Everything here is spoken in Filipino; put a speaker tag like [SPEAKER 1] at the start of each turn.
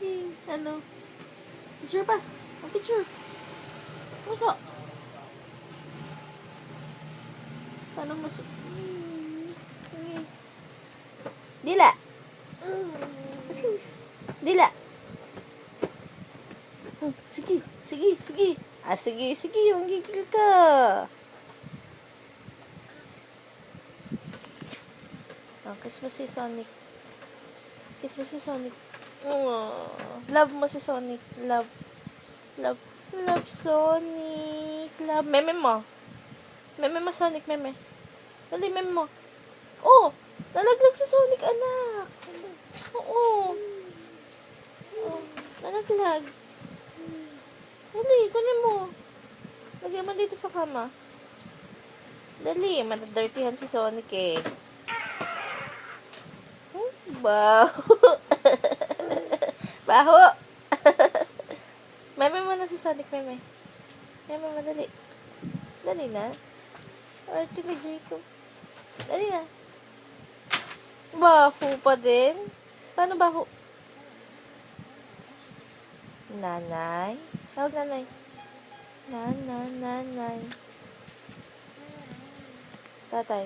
[SPEAKER 1] Okay, ano? Picture pa. Ang picture. Muso. Paano muso? Okay. Dila. Dila. Sige, sige, sige. Sige, sige. Manggigil ka. Kiss mo si Sonic. Kiss mo si Sonic. Love mo si Sonic. Love. Love. Love Sonic. Love. Meme mo. Meme mo, Sonic. Meme. Dali, meme mo. Oh! Nalaglag si Sonic, anak. Oo. Oh, nalaglag. Dali, kunin mo. Lagyan mo dito sa kama. Dali, matadirtyhan si Sonic eh. Baho. Baho. Meme mo na si Sonic, meme. Meme mo, dali. Dali na. Arte ka, Jacob. Dali na. Baho pa din. Paano baho? Nanay. Tawag nanay. Nanay. Tatay.